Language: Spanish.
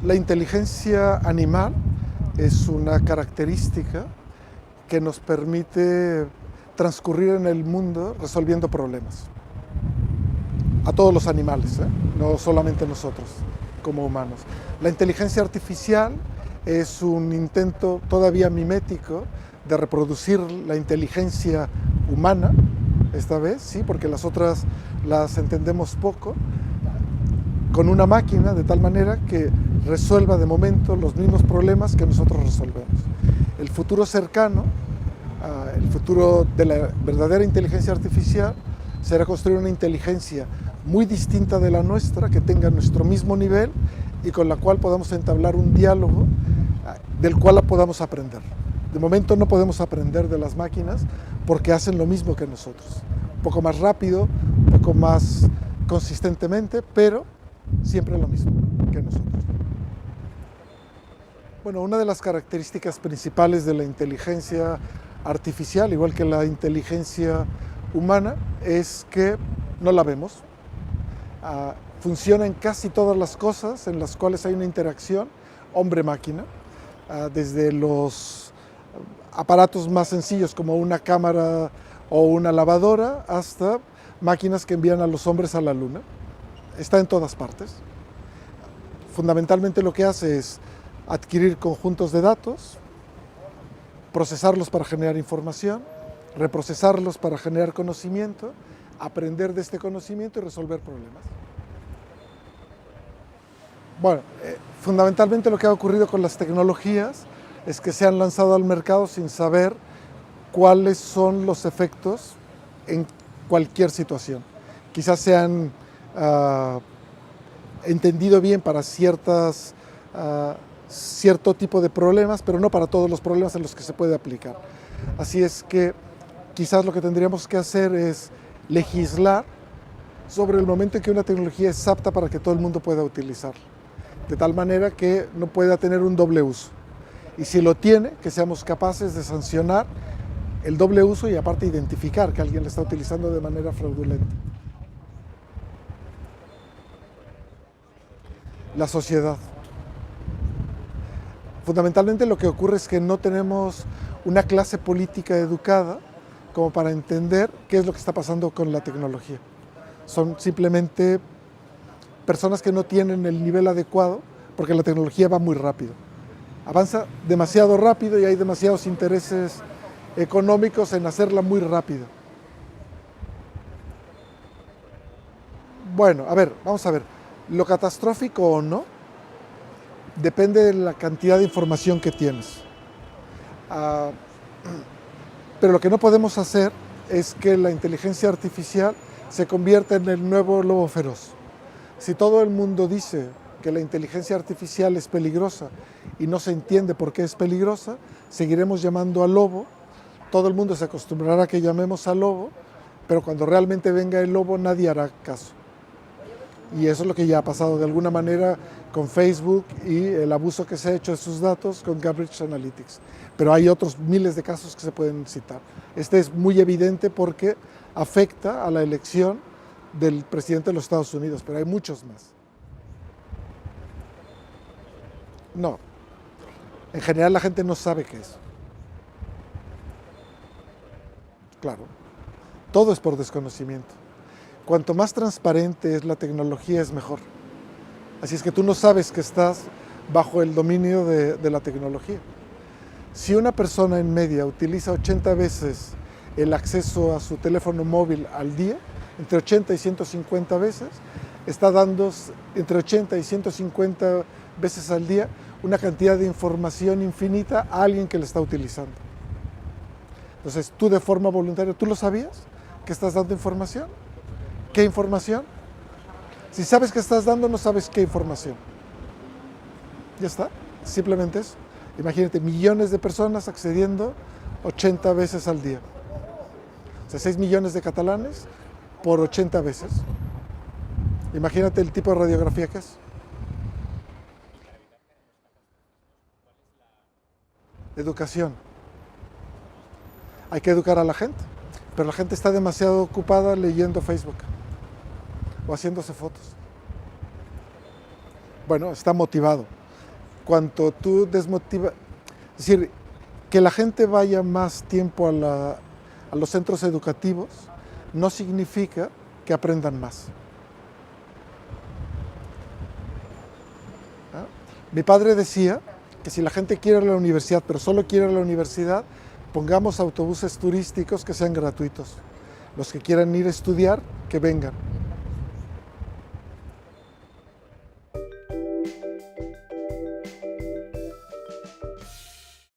La inteligencia animal es una característica que nos permite transcurrir en el mundo resolviendo problemas. A todos los animales, no solamente nosotros como humanos. La inteligencia artificial es un intento todavía mimético de reproducir la inteligencia humana, esta vez, sí, porque las otras las entendemos poco, con una máquina de tal manera que resuelva de momento los mismos problemas que nosotros resolvemos. El futuro cercano, el futuro de la verdadera inteligencia artificial, será construir una inteligencia muy distinta de la nuestra, que tenga nuestro mismo nivel y con la cual podamos entablar un diálogo del cual podamos aprender. De momento no podemos aprender de las máquinas porque hacen lo mismo que nosotros. Un poco más rápido, un poco más consistentemente, pero siempre lo mismo que nosotros. Bueno, una de las características principales de la inteligencia artificial, igual que la inteligencia humana, es que no la vemos. Funciona en casi todas las cosas en las cuales hay una interacción hombre-máquina, desde los aparatos más sencillos como una cámara o una lavadora hasta máquinas que envían a los hombres a la luna. Está en todas partes. Fundamentalmente lo que hace es adquirir conjuntos de datos, procesarlos para generar información, reprocesarlos para generar conocimiento, aprender de este conocimiento y resolver problemas. Bueno, fundamentalmente lo que ha ocurrido con las tecnologías es que se han lanzado al mercado sin saber cuáles son los efectos en cualquier situación. Quizás se han entendido bien para cierto tipo de problemas, pero no para todos los problemas en los que se puede aplicar. Así es que quizás lo que tendríamos que hacer es legislar sobre el momento en que una tecnología es apta para que todo el mundo pueda utilizarla, de tal manera que no pueda tener un doble uso. Y si lo tiene, que seamos capaces de sancionar el doble uso y aparte identificar que alguien la está utilizando de manera fraudulenta. La sociedad. Fundamentalmente lo que ocurre es que no tenemos una clase política educada como para entender qué es lo que está pasando con la tecnología. Son simplemente personas que no tienen el nivel adecuado porque la tecnología va muy rápido. Avanza demasiado rápido y hay demasiados intereses económicos en hacerla muy rápida. Bueno, a ver, vamos a ver. Lo catastrófico o no depende de la cantidad de información que tienes. Pero lo que no podemos hacer es que la inteligencia artificial se convierta en el nuevo lobo feroz. Si todo el mundo dice que la inteligencia artificial es peligrosa y no se entiende por qué es peligrosa, seguiremos llamando al lobo, todo el mundo se acostumbrará a que llamemos al lobo, pero cuando realmente venga el lobo nadie hará caso. Y eso es lo que ya ha pasado de alguna manera con Facebook y el abuso que se ha hecho de sus datos con Cambridge Analytica. Pero hay otros miles de casos que se pueden citar. Este es muy evidente porque afecta a la elección del presidente de los Estados Unidos, pero hay muchos más. No, en general la gente no sabe qué es. Claro, todo es por desconocimiento. Cuanto más transparente es la tecnología, es mejor. Así es que tú no sabes que estás bajo el dominio de la tecnología. Si una persona en media utiliza 80 veces el acceso a su teléfono móvil al día, entre 80 y 150 veces, está dando entre 80 y 150 veces al día una cantidad de información infinita a alguien que le está utilizando. Entonces, tú de forma voluntaria, ¿tú lo sabías que estás dando información? ¿Qué información? Si sabes que estás dando, no sabes qué información. Ya está, simplemente eso. Imagínate, millones de personas accediendo 80 veces al día. O sea, 6 millones de catalanes por 80 veces. Imagínate el tipo de radiografía que es. Educación. Hay que educar a la gente, pero la gente está demasiado ocupada leyendo Facebook o haciéndose fotos. Bueno, está motivado. Cuanto tú desmotivas, es decir, que la gente vaya más tiempo a los centros educativos no significa que aprendan más. ¿Ah? Mi padre decía que si la gente quiere ir a la universidad, pero solo quiere ir a la universidad, pongamos autobuses turísticos que sean gratuitos. Los que quieran ir a estudiar, que vengan.